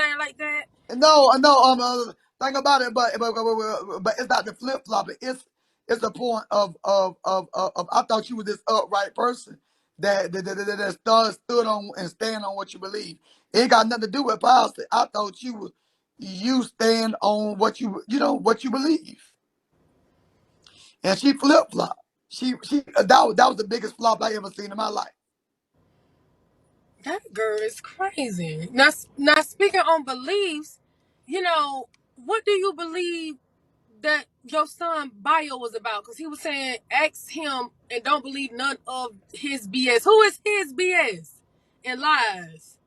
anything like that? No, no. Think about it, but it's not the flip flopping. It's the point of I thought you were this upright person that stood on and stand on what you believe. It ain't got nothing to do with policy. I thought you stand on what you believe, and she flip flop. That was the biggest flop I ever seen in my life. That girl is crazy. Now speaking on beliefs, what do you believe that your son bio was about? Because he was saying, ask him and don't believe none of his BS. Who is his BS and lies?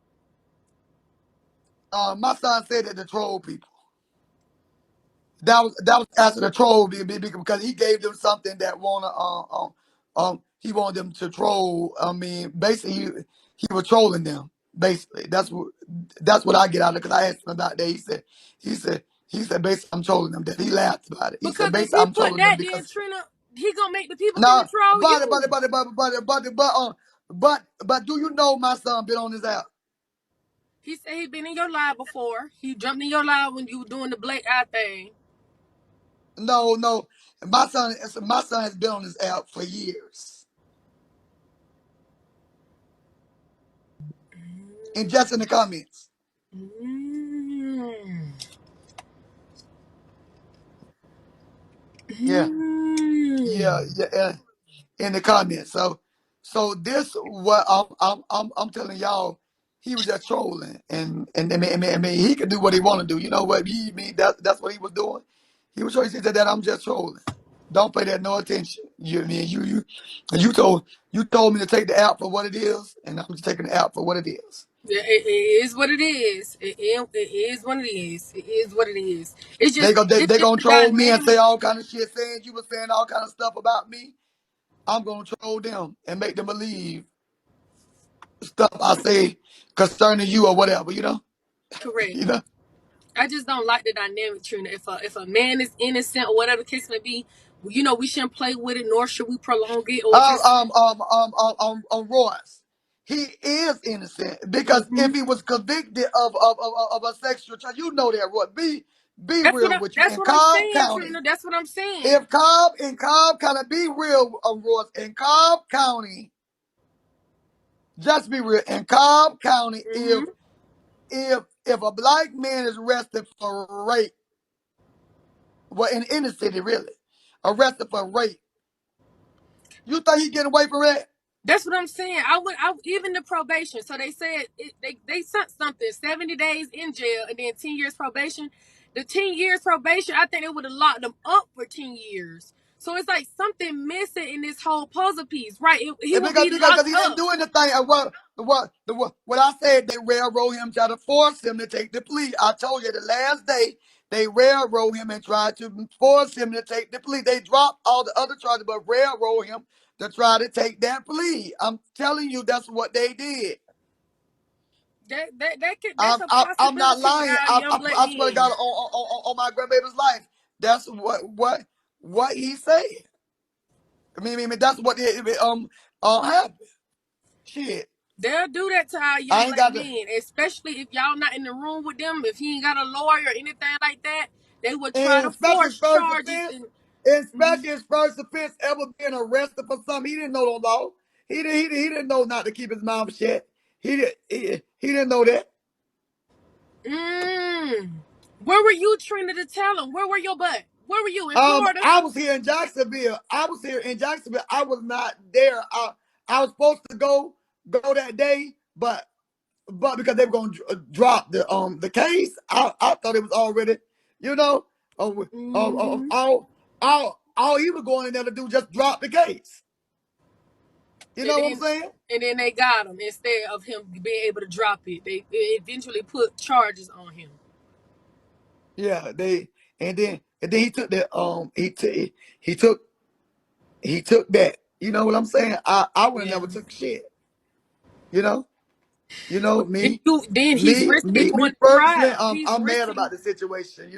My son said that to troll people. That was after the troll because he gave them something that he wanted them to troll. I mean, basically he was trolling them. Basically, that's what I get out of it because I asked him about that. He said basically I'm trolling them. That he laughed about it. He said Because if basically he I'm put trolling them that, then because Trina, he gonna make the people finna now, troll you. but do you know my son been on his app? He said he been in your live before. He jumped in your live when you were doing the Blake Eye thing. No, no. My son has been on this app for years, and just in the comments. Mm. Yeah, yeah, Mm. yeah. In the comments. So this what I'm telling y'all. He was just trolling, and he could do what he want to do. You know what? That's what he was doing. He was trolling. He said that I'm just trolling. Don't pay that no attention. You told me to take the app for what it is, and I'm just taking the app for what it is. Yeah, it is what it is. It is what it is. It is what it is. It's They just go they, it's they just gonna the troll me and say dynamic. all kind of shit, saying you were saying all kind of stuff about me. I'm gonna troll them and make them believe stuff I say concerning you or whatever. Correct. You know. I just don't like the dynamic, Trina. If a man is innocent or whatever the case may be, we shouldn't play with it, nor should we prolong it. Or if it's Royce. He is innocent because hmm if he was convicted of a sexual charge, you know that, Roy. Be real with you. that's In what I'm Cobb saying, County, Trina. That's what I'm saying. if Cobb in Cobb County, be real, Royce. In Cobb County, just be real. In Cobb County, if Hmm. if a black man is arrested for rape, well, in any city really, arrested for rape, you think he getting away from that? That's what I'm saying. I even the probation. So they said they sent something 70 days in jail and then 10 years probation. The 10 years probation, I think they would have locked them up for 10 years. So it's like something missing in this whole puzzle piece, right? He And will because be because locked he didn't up. do anything. What I said, they railroad him, tried to force him to take the plea. I told you the last day they railroad him and tried to force him to take the plea. They dropped all the other charges, but railroad him to try to take that plea. I'm telling you, that's what they did. That's a I'm not possibility with lying. our I, young I, black I swear to men. God on my grandbaby's life. That's what he said. I mean, that's what happened. Shit. They'll do that to our young I ain't black got to. men, especially if y'all not in the room with them. If he ain't got a lawyer or anything like that, they would try And to especially his force first charges. offense, And mhm. especially his first offense ever being arrested for something he didn't know the law. He didn't know not to keep his mouth shut. He didn't know that. Mm. Where were you, Trina, to tell him? Where were your butt? Where were you in Florida? I was here in Jacksonville. I was not there. I was supposed to go that day, but because they were going to drop the case, I thought it was already, you know, uh, Hmm. all he was going in there to do just drop the case. You And know what I'm then saying? and then they got him instead of him being able to drop it. They eventually put charges on him. Yeah, and then he took that he took that. You know what I'm saying? I would have Yeah. never took shit. You know, Then me, then he's me, risking me, going me to personally. trial. He's I'm mad about risking. the situation.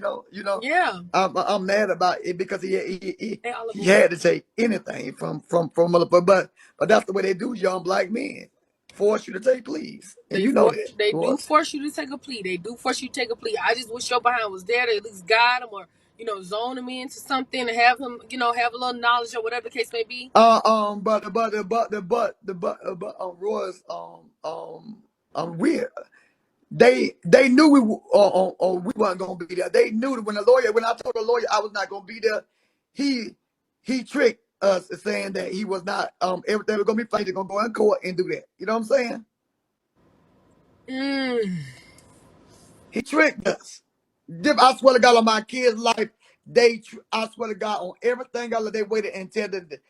Yeah. I'm mad about it because he Hey, Olive he Oyl. had to take anything from motherfucker. But that's the way they do young black men. force you to take pleas, and They you know for that, they do Royce. force you to take a plea. They do force you to take a plea. I just wish your behind was there to at least guide him or zone him into something and have him have a little knowledge or whatever the case may be. Royce, we they knew we weren't gonna be there. They knew that when I told the lawyer I was not gonna be there, he tricked us saying that he was not everything was gonna be fine. They're gonna go in court and do that. You know what I'm saying? Mm. He tricked us. I swear to God on my kids' life, I swear to God on everything else they waited until the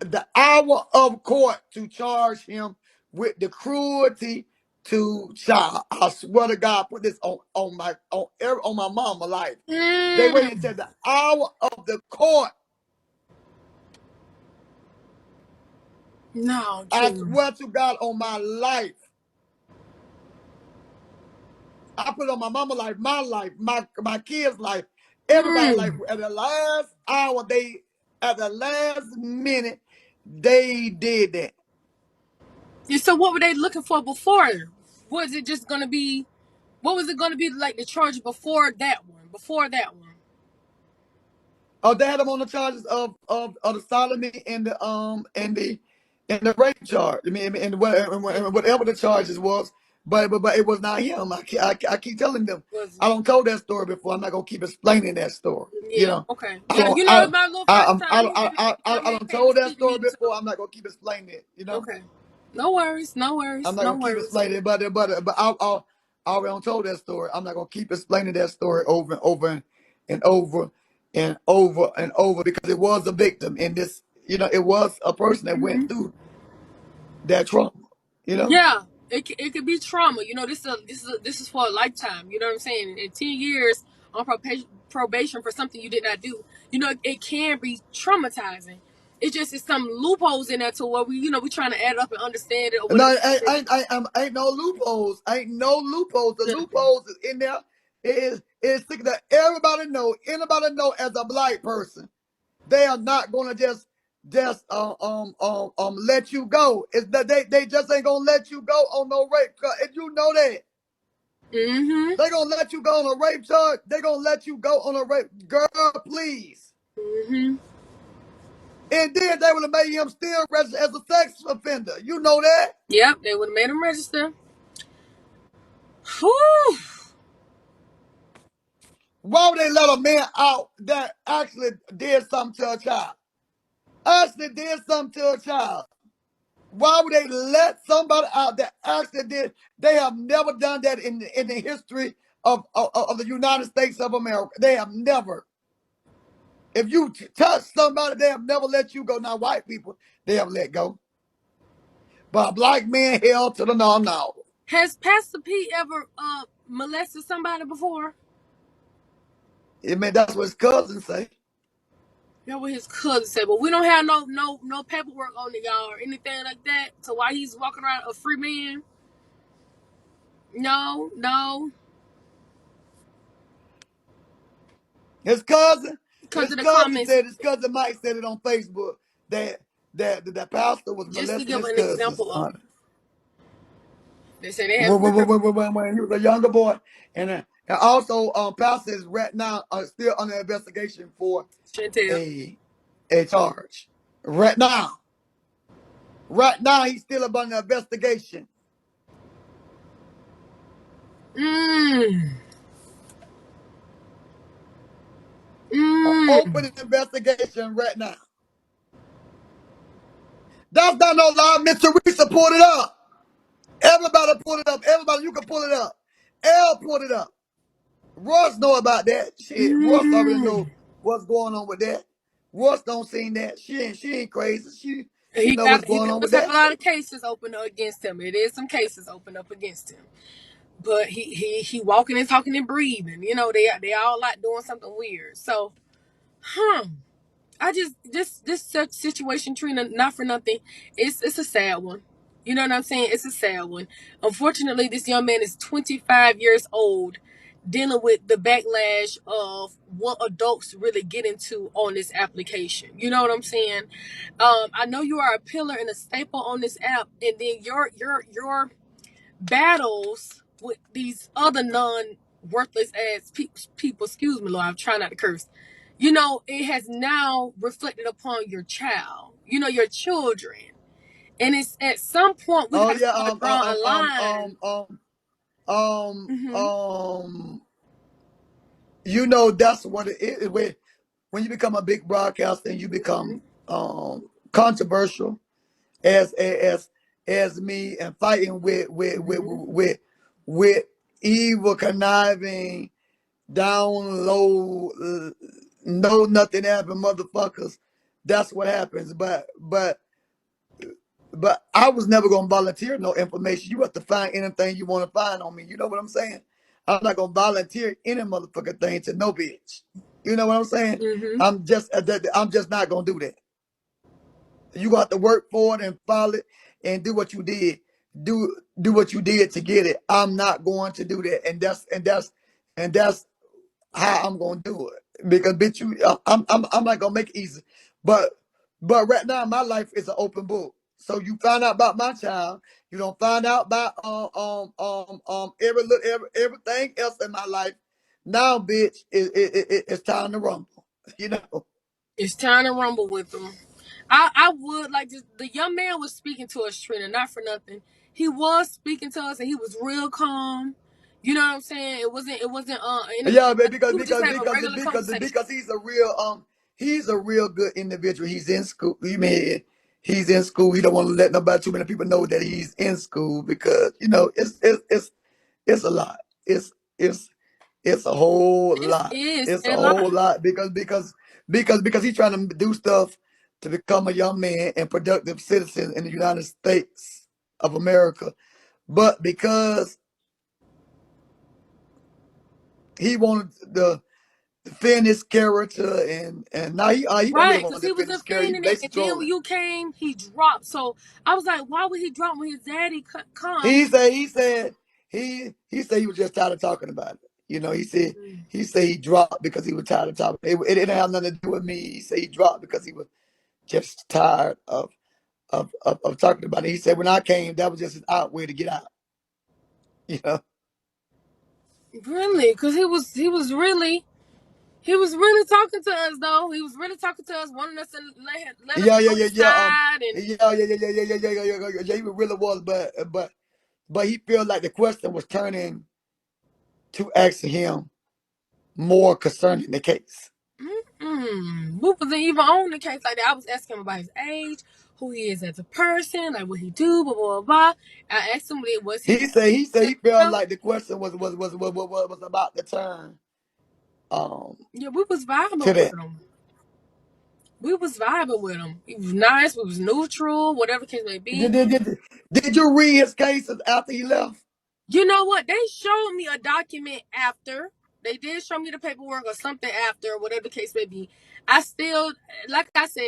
the hour of court to charge him with the cruelty to child. I swear to God, put this on my mama life. They waited Mm. until the hour of the court. No, I Trina. swear to God on my life. I put on my mama life, my life, my kids' life, everybody's life. Mm. At the last hour, at the last minute, they did that. And so what were they looking for before? Was it just gonna be what was it gonna be like the charge before that one? Before that one? Oh, they had him on the charges of the sodomy and the rape charge. I mean, and whatever the charges was, but it was not him. I keep telling them. Was I don't told that story before. I'm not gonna keep explaining that story. You Yeah, know, okay. I Yeah, don't. it's my little first time. Young I man don't came to told that see story me, before. so I'm not gonna keep explaining it. You know. okay. No worries, no I'm worries, not no gonna keep worries. explaining it, but I already told that story. I'm not gonna keep explaining that story over and over and over and over and over because it was a victim in this. You know, it was a person that went Hmm. through that trauma. You know, Yeah, it could be trauma. This is for a lifetime. You know what I'm saying? In 10 years on probation for something you did not do, it can be traumatizing. It just is some loopholes in there to where we trying to add up and understand it or no, whatever the case may be. ain't no loopholes. Ain't no loopholes. The Nothing. loopholes is in there. It is sticking that everybody know. Anybody know as a black person. They are not gonna just let you go. It's that they just ain't gonna let you go on no rape. If you know that, Mm-hmm. they gonna let you go on a rape charge. They gonna let you go on a rape. Girl, please. Mm-hmm. And then they would have made him still register as a sex offender. You know that? Yep, they would have made him register. Whew. Why would they let a man out that actually did something to a child? Actually did something to a child. Why would they let somebody out that actually did? They have never done that in the history of the United States of America. They have never. If you touch somebody, they have never let you go. Now, white people, they have let go. But a black man held to the no. Has Pastor P ever molested somebody before? I mean, that's what his cousins say. That's what his cousin said. But we don't have no paperwork on it, y'all, or anything like that. So why he's walking around a free man? No, no. His cousin, Because of the comments, his cousin Mike said it on Facebook that that pastor was just to molesting give his an cousin's example of son. it. They say they have record. When he was a younger boy, and also pastor is right now still under investigation for Chantel. a charge. Right now, he's still under investigation. Mmm. Open Mmm. investigation right now. That's not no lie. Mr. Risa pulled it up. Everybody pulled it up. Everybody, you can pull it up. L pulled it up. Royce know about that. Shit, Royce already know Mmm. what's going on with that. Royce don't seen that. She ain't crazy. She He know got what's he going on with does have a that lot shit. of cases open against him. It is some cases open up against him. But he walking and talking and breathing. They all like doing something weird. So, I just this situation, Trina, not for nothing. It's a sad one. You know what I'm saying? It's a sad one. Unfortunately, this young man is 25 years old. dealing with the backlash of what adults really get into on this application. You know what I'm saying? I know you are a pillar and a staple on this app, and then your battles with these other non worthless ass people. Excuse me, Lord, I'm trying not to curse. You know, it has now reflected upon your child. You know, your children, and it's at some point we Oh got to yeah, start drawing a line. um, Mm-hmm. um, you know that's what it is. When you become a big broadcaster and you Mm-hmm. become controversial as me and fighting Mm-hmm. with evil conniving down low know nothing happen motherfuckers. That's what happens. But I was never gonna volunteer no information. You have to find anything you want to find on me. You know what I'm saying? I'm not gonna volunteer any motherfucking thing to no bitch. You know what I'm saying? Mm-hmm. I'm just not gonna do that. You got to work for it and follow it and do what you did. Do what you did to get it. I'm not going to do that, and that's how I'm gonna do it. Because bitch, I'm not gonna make it easy. But but right now my life is an open book. So you find out about my child. You don't find out about everything else in my life. Now, bitch, it's time to rumble. You know. It's time to rumble with them. I would like to, the young man was speaking to us, Trina, not for nothing. He was speaking to us and he was real calm. You know what I'm saying? It wasn't anything. Yeah, but We were just having a regular conversation. because he's a real good individual. He's in school. You mean he's in school. He don't want to let nobody too many people know that he's in school because it's a lot. It's it's it's a whole This lot. is It's a a lot. whole lot because he's trying to do stuff to become a young man and productive citizen in the United States of America. But because he wanted the defend his character and now he don't really Right, want because to he was defend his character. He defending it, and basically then when trolling. you came, he dropped. So I was like, why would he drop when his daddy come? He said he was just tired of talking about it. You know, he said he dropped because he was tired of talking. It didn't have nothing to do with me. He said he dropped because he was just tired of talking about it. He said when I came, that was just his out way to get out. You know. Really? Because he was really talking to us though. He was really talking to us, wanting us to let us Yeah, yeah, know yeah, his yeah. side, and Yeah. He really was, but he felt like the question was turning to asking him more concerning the case. we wasn't even on the case like that. I was asking him about his age, who he is as a person, like what he do, blah blah blah. I asked him, was he He felt yeah, like the question was about to turn yeah, we was to vibing with that. him. We was vibing with him. He was nice. We was neutral, whatever the case may be. Did you read his cases after he left? You know what? They showed me a document after. They did show me the paperwork or something after, whatever the case may be. I still, like I said,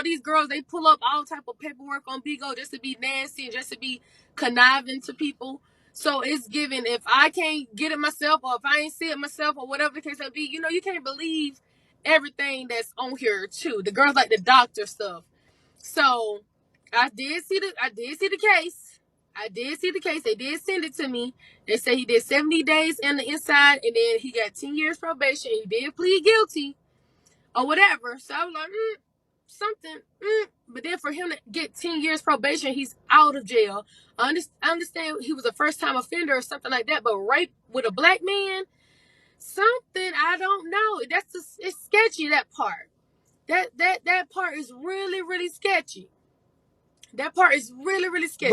these girls, they pull up all type of paperwork on Bigo just to be nasty and just to be conniving to people. So it's given, if I can't get it myself or if I ain't see it myself or whatever the case may be, you can't believe everything that's on here too. The girls like the doctor stuff. So I did see the case. I did see the case. They did send it to me. They say he did 70 days in the inside and then he got 10 years probation. He did plead guilty or whatever. So I was like, something. But then for him to get 10 years probation, he's out of jail. I understand he was a first time offender or something like that, but rape with a black man, something, I don't know. It's sketchy, that part. That part is really, really sketchy. That part is really, really sketchy.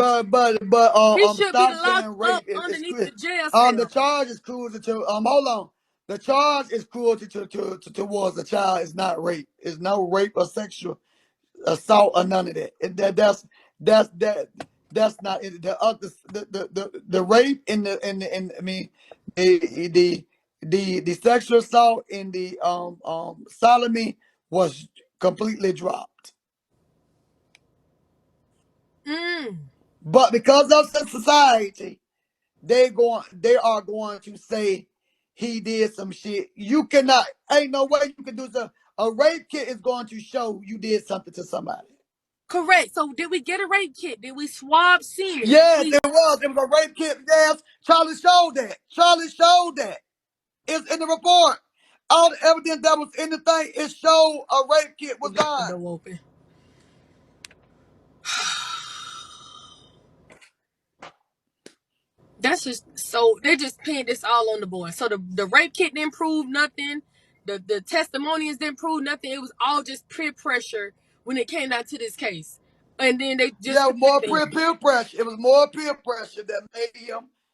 He should be Stop locked saying up rape is underneath cruel. the jail The cell. charge is cruelty to hold on. The charge is cruelty towards the child. It's not rape. It's no rape or sexual assault or none of that. That's that that's not it. The other the rape in I mean the the sexual assault in the sodomy was completely dropped. Mm. But because of the society, they are going to say he did some shit. You cannot, ain't no way you can do something. A rape kit is going to show you did something to somebody. Correct. So did we get a rape kit? Did we swab semen? Yes, it was. It was a rape kit. Yes, Charlie showed that. Charlie showed that. It's in the report. All the evidence that was in the thing, it showed a rape kit was Left the done. door open. That's just so they just pinned this all on the boy. So the rape kit didn't prove nothing. The testimonials didn't prove nothing. It was all just peer pressure when it came down to this case. And then they just Yeah, more convicted him. peer pressure. It was more peer pressure that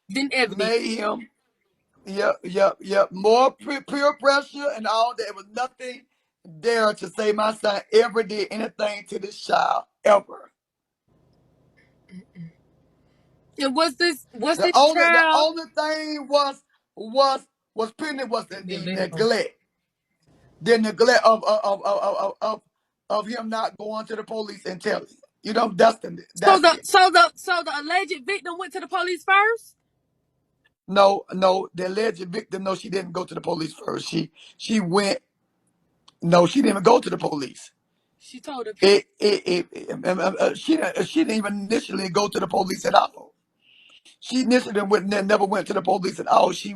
Then evidence. made him. Yep. More peer pressure and all that. It was nothing there to say my son ever did anything to this child ever. And was this The child only thing was pending was the then let it go. neglect. The neglect of him not going to the police and telling. You know, So that's the it. so the alleged victim went to the police first? No, the alleged victim, no, she didn't go to the police first. She went, no, she didn't even go to the police. She told her She didn't even initially go to the police at all. She initially never went to the police at all. She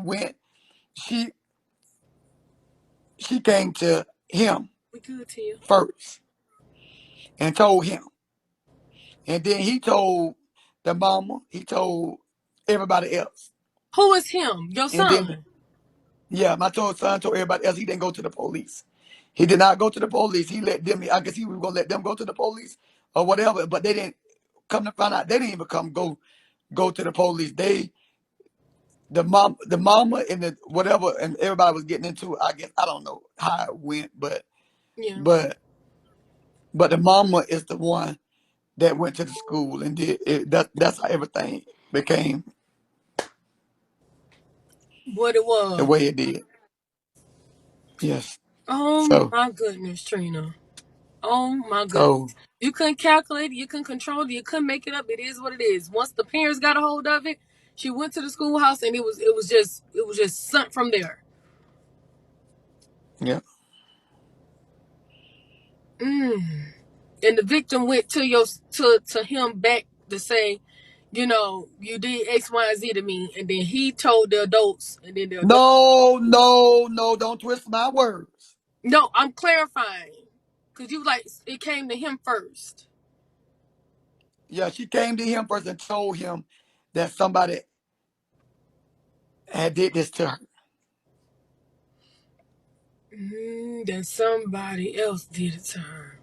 she came to him we good to you. first and told him. And then he told the mama, he told everybody else. Who is him? Your And then, son. yeah, my son told everybody else he didn't go to the police. He did not go to the police. He let them, I guess he was going to let them go to the police or whatever, but they didn't come to find out. They didn't even go to the police. The mama and the whatever, and everybody was getting into it. I guess, I don't know how it went, Yeah. but, the mama is the one that went to the school and did it. That's how everything became What it the was. way it did. Yes. Oh So, my goodness, Trina. Oh my goodness. so You couldn't calculate it, you couldn't control it, you couldn't make it up. It is what it is. Once the parents got a hold of it, she went to the schoolhouse and it was just sent from there. yeah. And the victim went to him back to say, you know, you did X, Y, and Z to me, and then he told the adults, and then the adults. No, don't twist my words. No, I'm clarifying, cause you like it came to him first. Yeah, she came to him first and told him that somebody had did this to her. That somebody else did it to her.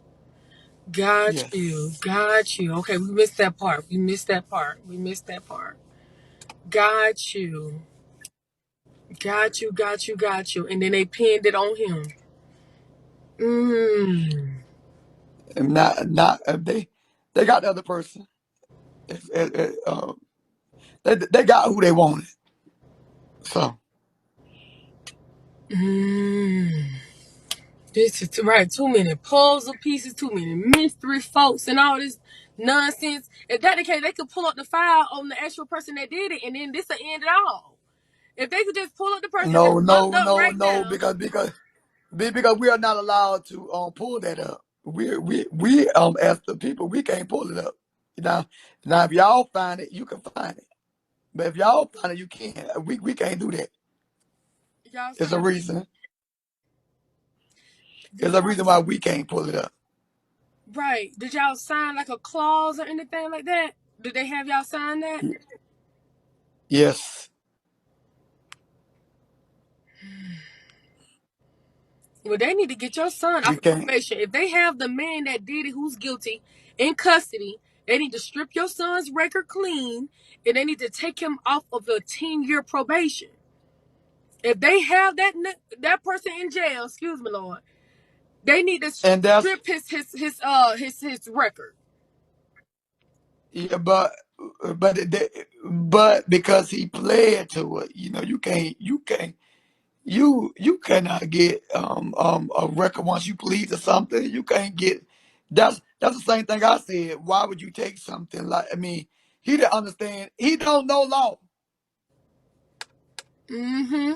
Got you. Yes. Got you. Okay, we missed that part. We missed that part. We missed that part. Got you. Got you. Got you. Got you. And then they pinned it on him. And not they got the other person. They got who they wanted. So This is right. Too many puzzle pieces, too many mystery folks, and all this nonsense. If that the case, they could pull up the file on the actual person that did it, and then this will end it all. If they could just pull up the person that's locked up right no, now. because we are not allowed to pull that up. We as the people, we can't pull it up. Now now if y'all find it, you can find it. But if y'all find it, you can't. We can't do that. Y'all There's a sign. reason. There's Did a y'all reason why we can't pull it up. right? Did y'all sign like a clause or anything like that? Did they have y'all sign that? Yes. Well, they need to get your son We off of can't. probation. If they have the man that did it, who's guilty, in custody, they need to strip your son's record clean, and they need to take him off of the 10-year probation. If they have that person in jail, excuse me, Lord, they need to And that's strip his record. yeah, but because he pled to it, you cannot get a record once you plead to something. You can't get that's the same thing I said. Why would you take something like he didn't understand. He don't know law. Mm-hmm.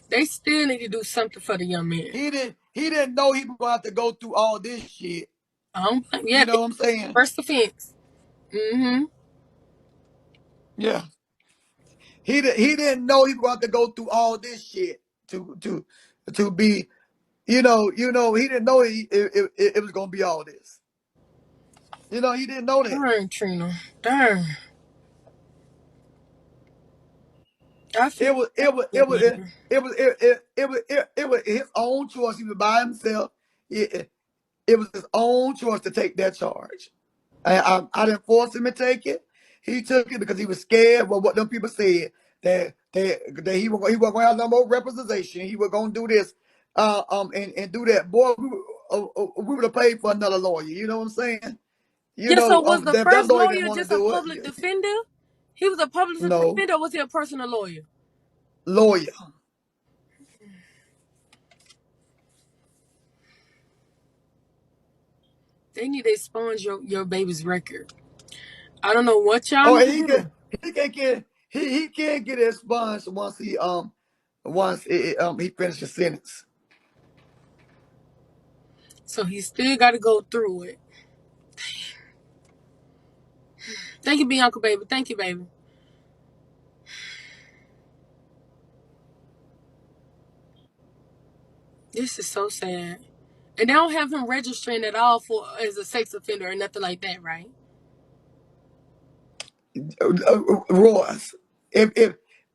They still need to do something for the young man. He didn't know he was going to have to go through all this shit. I don't. Yeah, You know what I'm saying? first offense. Mm-hmm. Yeah. He didn't know he was going to have to go through all this shit to be, he didn't know it was going to be all this. He didn't know that. Darn, Trina. Darn. I feel It was bad it was for it that was it, man. it was it was his own choice. He was by himself. It was his own choice to take that charge. I didn't force him to take it. He took it because he was scared of what them people said that he was going to have no more representation. He was going to do this, and do that. Boy, we would have paid for another lawyer. You know what I'm saying? Yeah, so was the That first lawyer didn't lawyer want to just a do public it. defender? He was a public No, defender, or was he a personal lawyer? lawyer. They need to expunge your baby's record. I don't know what y'all Oh, need and to do. he can get he can get expunged once he finishes his sentence. So he still got to go through it. Thank you, Bianca, baby. Thank you, baby. This is so sad. And they don't have him registering at all for as a sex offender or nothing like that, right? Royce, if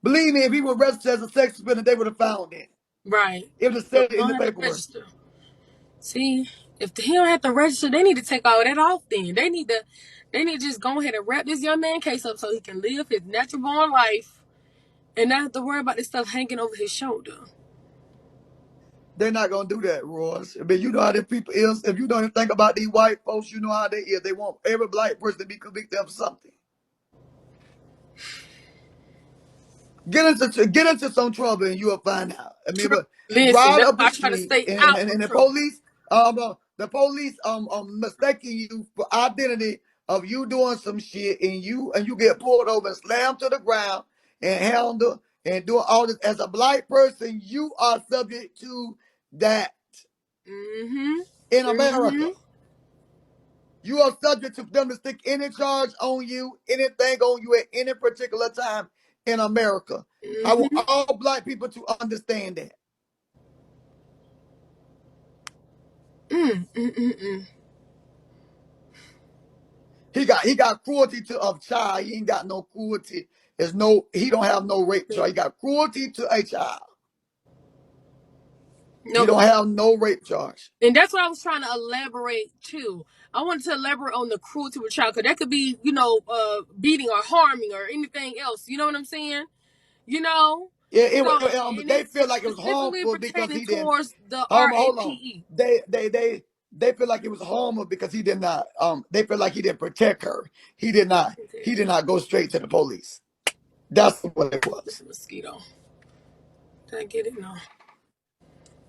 believe me, if he was registered as a sex offender, they would have found it. Right. It would have So said it he in don't the have to paperwork. register. See, if he don't have to register, they need to take all that off. Then they need to just go ahead and wrap this young man case up so he can live his natural born life and not have to worry about this stuff hanging over his shoulder. They're not gonna do that, Royce. But you know how the people is. If you don't even think about these white folks, you know how they is. They want every black person to be convicted of something. Get into some trouble and you'll find out. I mean, True. but Listen, ride that's up why the I try to street stay out and of the trouble. police mistaking you for identity of you doing some shit and you get pulled over and slammed to the ground and handled and doing all this as a black person, you are subject to that Mm-hmm. in Mm-hmm. America. You are subject to them to stick any charge on you, anything on you at any particular time in America. I want Mm-hmm. all black people to understand that. Mm-mm-mm-mm. He got cruelty to of child. He ain't got no cruelty. He don't have no rape charge. He got cruelty to a child. He No, don't have no rape charge. and that's what I was trying to elaborate too. I wanted to elaborate on the cruelty to a child because that could be, beating or harming or anything else. You know what I'm saying? You know, Yeah, and they it's feel like it was specifically harmful because pertaining he didn't. towards the RAPE. Hold on. They feel like it was harmful because he did not. They feel like he didn't protect her. He did not. He did not go straight to the police. That's what it was. The mosquito. Did I get it? No.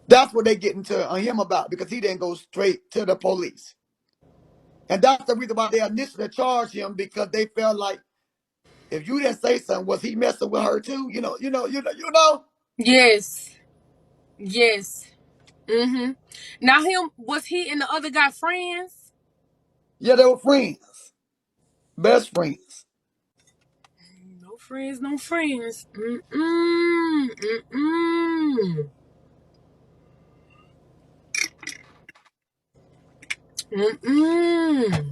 That's what they get into on him about because he didn't go straight to the police. And that's the reason why they initially charged him because they felt like if you didn't say something, was he messing with her too? You know. Yes. Yes. Mm-hmm. Now was he and the other guy friends? Yeah, they were friends, best friends. No friends, no friends. Mm-mm. Mm-mm. Mm-mm.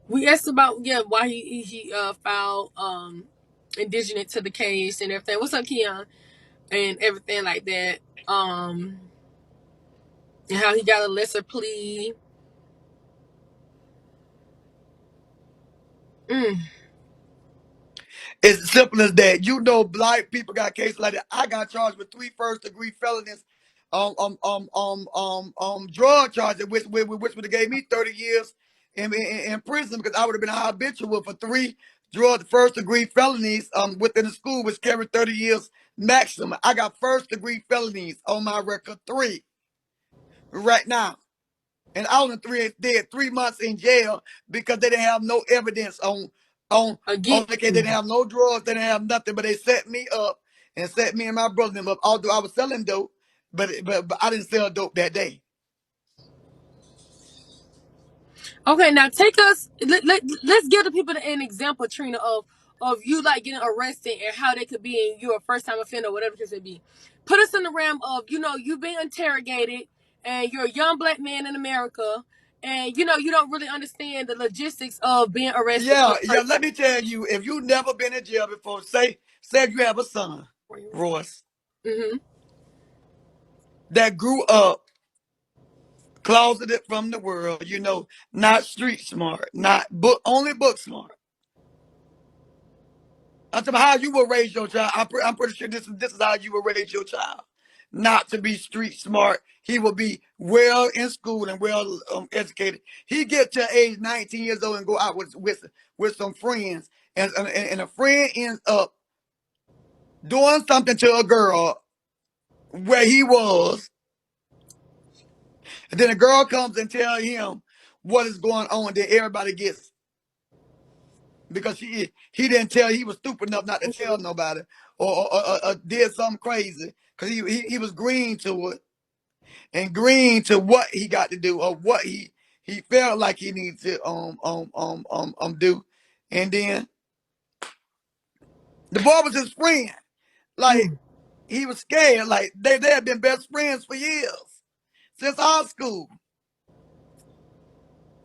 We asked about why he filed indigenous to the case and everything. What's up, Keon? And everything like that. And how he got a lesser plea. Mm. It's simple as that. Black people got cases like that. I got charged with 3 first-degree felonies, drug charges, which would have gave me 30 years in prison because I would have been habitual for 3 drug first-degree felonies within the school, which carried 30 years maximum. I got first-degree felonies on my record, 3 right now. And I only did 3 months in jail because they didn't have no evidence on Again. the case. They didn't have no drugs, they didn't have nothing, but they set me up and set me and my brother them up. Although I was selling dope, but I didn't sell dope that day. Okay, now take us. Let's give the people an example, Trina, of you like getting arrested and how they could be in you a first time offender, whatever it could be. Put us in the realm of you being interrogated and you're a young black man in America, and you don't really understand the logistics of being arrested for Yeah, the yeah. first Let me tell you, if you never been in jail before, say if you have a son, time. Royce, Mm-hmm. that grew up closeted from the world, not street smart, not only book smart. I'm talking about how you will raise your child. I'm pretty sure this is how you will raise your child. Not to be street smart. He will be well in school and well educated. He get to age 19 years old and go out with some friends, and a friend ends up doing something to a girl where he was, and then a girl comes and tell him what is going on. Then everybody gets, because he didn't tell. He was stupid enough not to tell nobody, or did something crazy because he was green to it and green to what he got to do, or what he felt like he needed to do, and then the boy was his friend. Like, Mm. he was scared. Like, they had been best friends for years, since high school.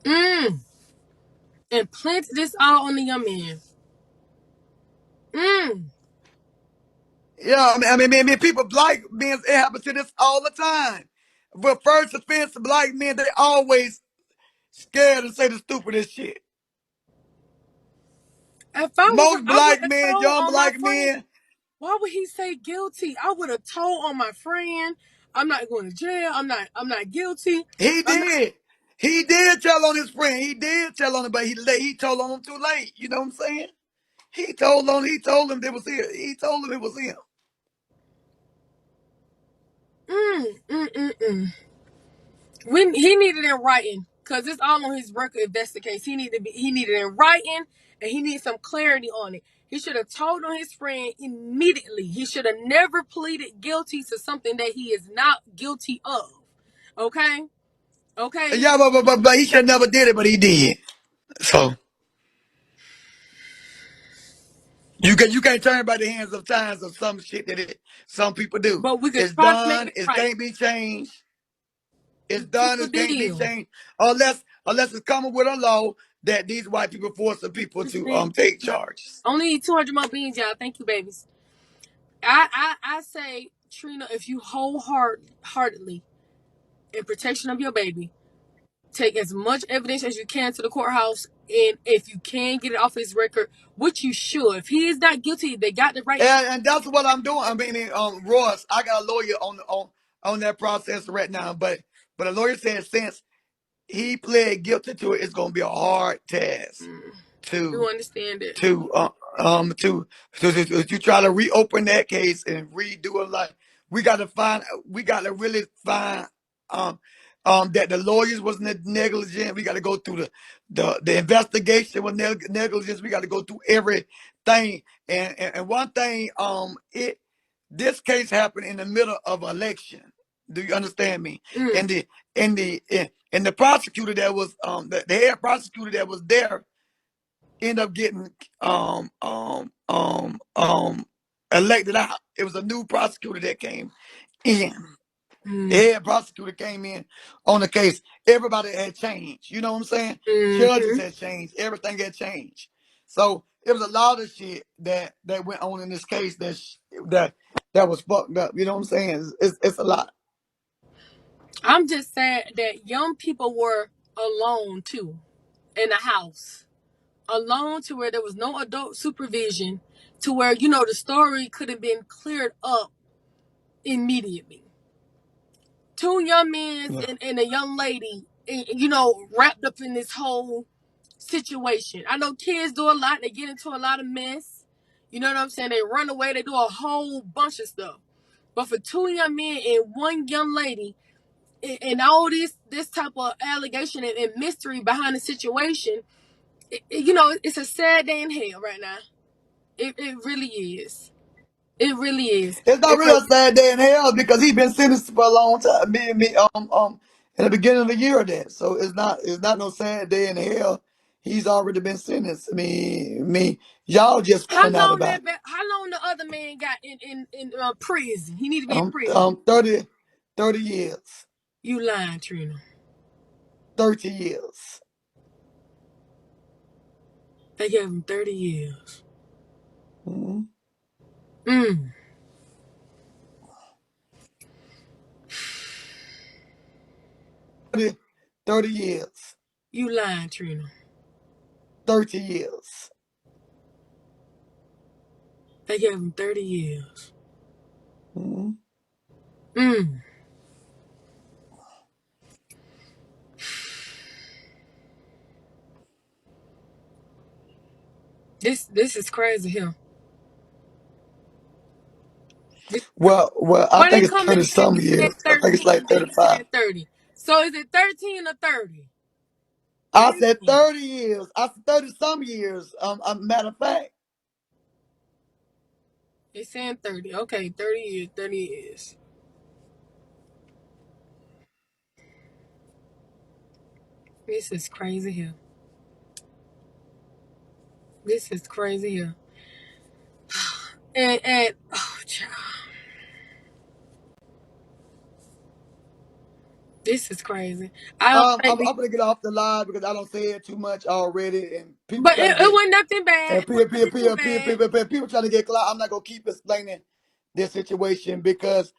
Mm. And plant this all on the young man. Mm. Yeah, people, black men, it happens to this all the time. But first offense, black men, they always scared to say the stupidest shit. If I was him, Most I would black have men, told young on my black friend. men, Why would he say guilty? I would have told on my friend. I'm not going to jail. I'm not guilty. he I'm not. did. He did tell on his friend. He did tell on him, but he told on him too late. You know what I'm saying? He told him it was him. He told him it was him. Mm. He needed it in writing, because it's all on his record. If that's the case, he needed it in writing, and he needs some clarity on it. He should have told on his friend immediately. He should have never pleaded guilty to something that he is not guilty of. Okay, okay. Yeah, but he should never did it, but he did. So you can't turn by the hands of times of some shit some people do. But we could It's try to make done. it It right. can't be changed. It's Seal done. the It can't be deal. changed unless it's coming with a law that these white people force the people to take charges. Only need 200 more beans, y'all. Thank you, babies. I say, Trina, if you wholeheartedly in protection of your baby, take as much evidence as you can to the courthouse, and if you can get it off his record, which you should. If he is not guilty, they got the right. And that's what I'm doing. I mean, Royce, I got a lawyer on that process right now, but a lawyer said since he pled guilty to it, it's gonna be a hard task Do to understand it, to uh, to try to reopen that case and redo it. Like, we got to really find um that the lawyers was negligent. We got to go through the investigation was negligence. We got to go through everything. And one thing, this case happened in the middle of an election. Do you understand me? mm, And the prosecutor that was the head prosecutor that was there end up getting um um um um elected out. It was a new prosecutor that came in. The mm, head prosecutor came in on the case. Everybody had changed. You know what I'm saying? Judges mm-hmm. had changed. Everything had changed. So it was a lot of shit that went on in this case that that was fucked up. You know what I'm saying? It's a lot. I'm just sad that young people were alone too in the house, alone to where there was no adult supervision, to where the story could have been cleared up immediately. Two young men Yeah. and a young lady, wrapped up in this whole situation. I know kids do a lot. They get into a lot of mess. You know what I'm saying? They run away. They do a whole bunch of stuff. But for two young men and one young lady, and all this type of allegation and mystery behind the situation, it's a sad day in hell right now. It really is. It really is. It's not And really a sad day in hell because he's been sentenced for a long time. In the beginning of the year then. So it's not no sad day in hell. He's already been sentenced. Y'all just finding out about it. how long the other man got in prison? He need to be in Um, prison. um, 30, 30 years. You lying, Trina. 30 years. They gave him 30 years. Mhm. Mm. 30, 30 years. You lying, Trina. 30 years. They gave him 30 years. Mhm. Mm. This is crazy here. This, Well, I why they think it's coming 30 in some at years. I think it's 13 like and then you 35. said 30? So is it 13 or 30? I Which said one? 30 years. I said 30 some years. Matter of fact. They saying 30. Okay, 30 years, 30 years. This is crazy here. This is crazy here. And oh, child, this is crazy. I don't I'm, think I'm gonna get off the line because I don't say it too much already, and people but trying to it get wasn't nothing bad. and It wasn't nothing too bad. people trying to get clout. I'm not gonna keep explaining this situation because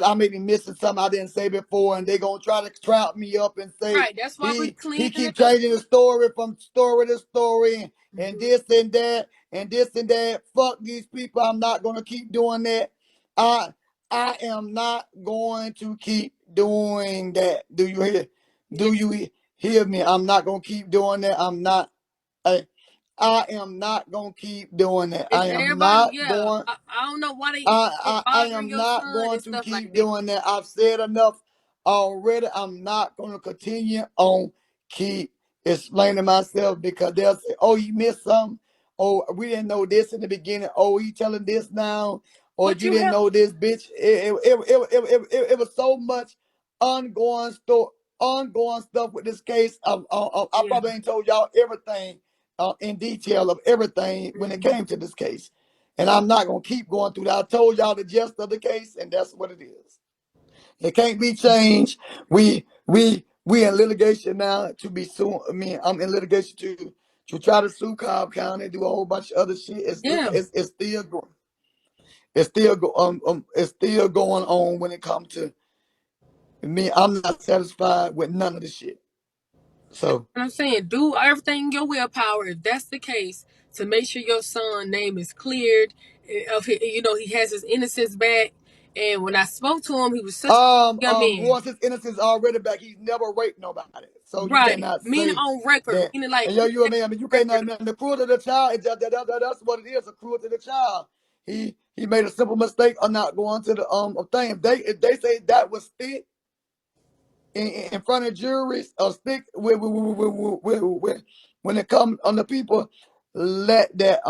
I may be missing something I didn't say before, and they gonna try to trap me up and say Right. That's why we he cleaning keep it up. changing the story from story to story and Hmm. this and that and this and that. Fuck these people. I'm not gonna keep doing that. I I am not going to keep doing that. Do you hear? Yeah. Do you hear me? I'm not gonna keep doing that. I'm not. I am not gonna keep doing that. It's I am everybody. not Yeah. going. I don't know why they I bothering am your not son going and to stuff like keep that. doing that. I've said enough already. I'm not going to continue on keep explaining myself because they'll say, "Oh, you missed something. Oh, we didn't know this in the beginning. Oh, you telling this now? Or But you you didn't have know this, bitch." It was so much ongoing stuff, ongoing stuff with this case. I yeah. probably ain't told y'all everything in detail of everything when it Hmm. came to this case. And I'm not gonna keep going through that. I told y'all the gist of the case, and that's what it is. It can't be changed. We in litigation now to be sued. I mean, I'm in litigation to try to sue Cobb County, do a whole bunch of other shit. Yeah. It's still going. It's still going on when it comes to me. I'm not satisfied with none of the shit. So And I'm saying, do everything in your willpower, if that's the case, to make sure your son's name is cleared, of he has his innocence back. And when I spoke to him, he was such a young man. Royce, his innocence already back. He's never raped nobody. So you Right. cannot Meaning say on record. that. Meaning like And he you and has me, I mean, you can't, record. man, the cruelty to the child, that's what it is, a cruelty to the child. He made a simple mistake of not going to the thing. If they say that was stick in front of juries or stick when it comes on the people, let that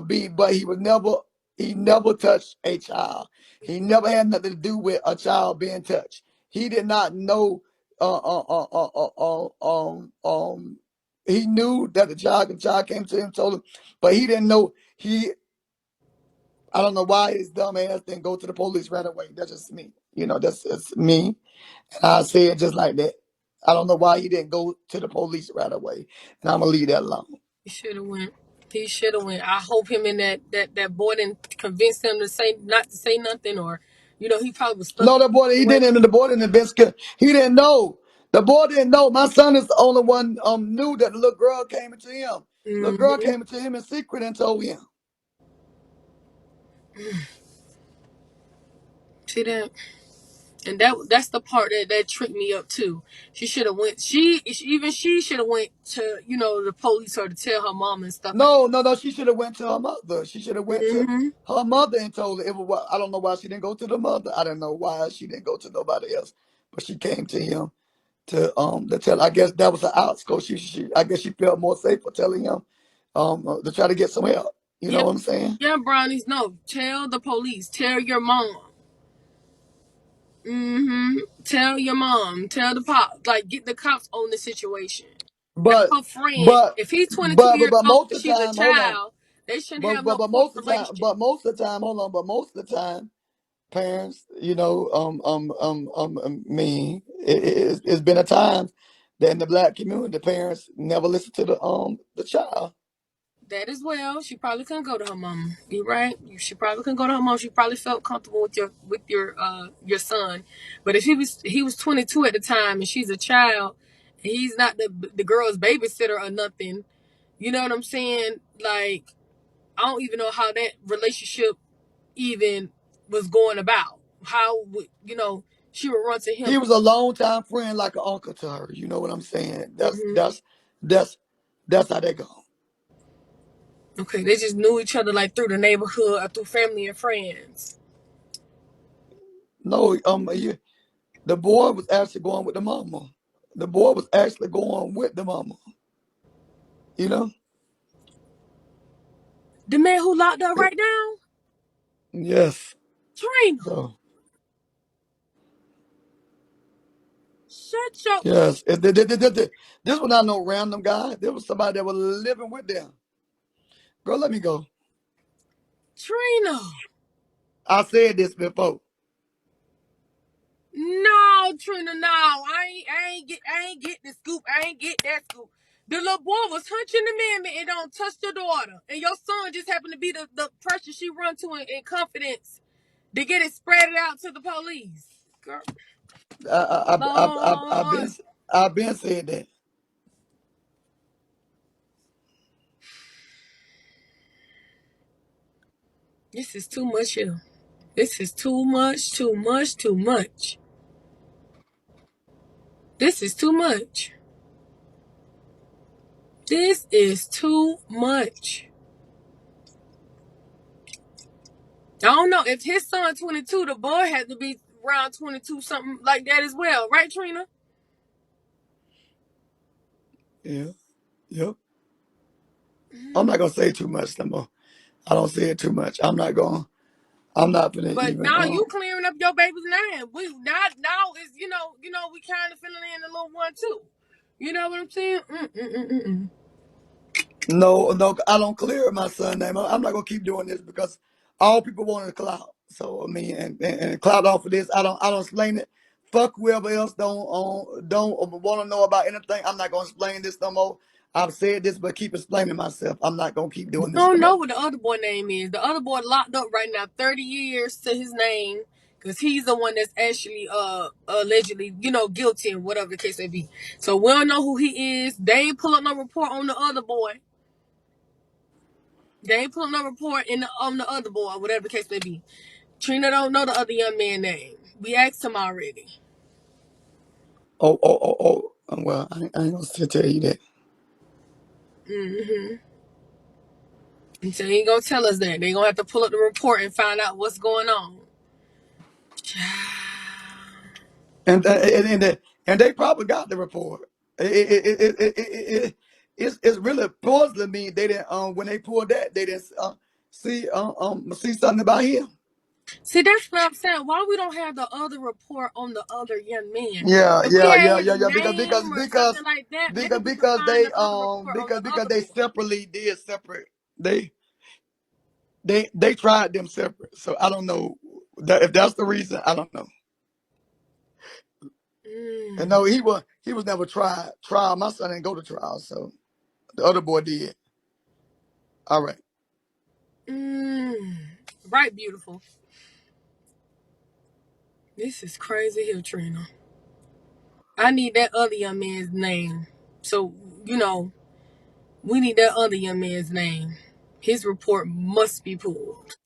be. But he never touched a child. He never had nothing to do with a child being touched. He did not know. Uh, uh, uh, uh, uh, he knew that the child came to him, told him, but he didn't know. I don't know why his dumb ass didn't go to the police right away. That's just me. That's me. I say it just like that. I don't know why he didn't go to the police right away. And I'm gonna leave that alone. He should have went. He should have went. I hope him and that boy didn't convince him to say not to say nothing, or he probably was stuck No, the boy he away. didn't. The boy didn't. He didn't know. The boy didn't know. My son is the only one knew that the little girl came into him. Little girl Hmm. came into him in secret and told him. See that? And that's the part that tricked me up too. She should have went. She should have went to the police or to tell her mom and stuff like. No. She should have went to her mother. She should have went to Hmm. her mother and told her. I don't know why she didn't go to the mother. I don't know why she didn't go to nobody else. But she came to him to tell. I guess that was an outscope. I guess she felt more safe for telling him to try to get some help. You Yeah, know what I'm saying? yeah, brownies. No, tell the police. Tell your mom. Tell your mom. Tell the pop. Like, get the cops on the situation. Not But her friend. but If he's 22 years but old most and of the she's a time, hold on. child, they shouldn't have no court Most of the time, relationship. hold on. But most of the time, parents, me, it's been a time that in the black community, the parents never listen to the child. That as well. She probably couldn't go to her mom. You're right. She probably couldn't go to her mom. She probably felt comfortable with your son. But if he was 22 at the time and she's a child, and he's not the girl's babysitter or nothing. You know what I'm saying? Like, I don't even know how that relationship even was going about. How would she would run to He him? was a long time friend, like an uncle to her. You know what I'm saying? Hmm. That's that's how they go. Okay, they just knew each other like through the neighborhood or through family and friends. No, the boy was actually going with the mama. The boy was actually going with the mama. You know? The man who locked up It- right now, yes. Trina. So Shut your yes, this was not no random guy. There was somebody that was living with them. Girl, let me go. Trina. I said this before. No, Trina, no. I ain't get the scoop. I ain't get that scoop. The little boy was hunching the man and don't touch the daughter. And your son just happened to be the person she run to in confidence to get it spread out to the police. Girl, I've been Lord. I've been said that. This is too much here. This is too much, too much, too much. This is too much. This is too much. I don't know. If his son 22, the boy had to be around 22, something like that as well. Right, Trina? Yeah. Yep. I'm not Mm. gonna say too much no more. I don't say it too much. I'm not gonna But even now you clearing up your baby's name. We now is we kind of filling in the little one too. You know what I'm saying? Mm-mm-mm-mm. no, I don't clear my son name. I'm not gonna keep doing this because all people want is clout. So I mean, and clout off of this. I don't explain it. Fuck whoever else don't want to know about anything. I'm not gonna explain this no more. I've said this, but keep explaining myself. I'm not gonna keep We doing this no don't know more. what the other boy name is. The other boy locked up right now, 30 years to his name, because he's the one that's actually allegedly, guilty and whatever the case may be. So we don't know who he is. They ain't pull up no report on the other boy. They ain't pull up no report on the other boy, whatever the case may be. Trina don't know the other young man's name. We asked him already. Oh. Well, I ain't gonna tell you that. Mm-hmm. And so he ain't gonna tell us that. They gonna have to pull up the report and find out what's going on. And they probably got the report. It's really puzzling me. They didn't when they pulled that they didn't see something about him. See, that's what I'm saying. Why we don't have the other report on the other young man? Yeah, If we yeah, had yeah, his yeah, yeah. name or something like that, maybe we could Because find they the other report on the because other they boy. separately did separate. They they tried them separate. So I don't know that if that's the reason. I don't know. And Mm. no, he was never tried. Trial. My son didn't go to trial, so the other boy did. All right. Mm. Right, beautiful. This is crazy here, Trina. I need that other young man's name. So, we need that other young man's name. His report must be pulled.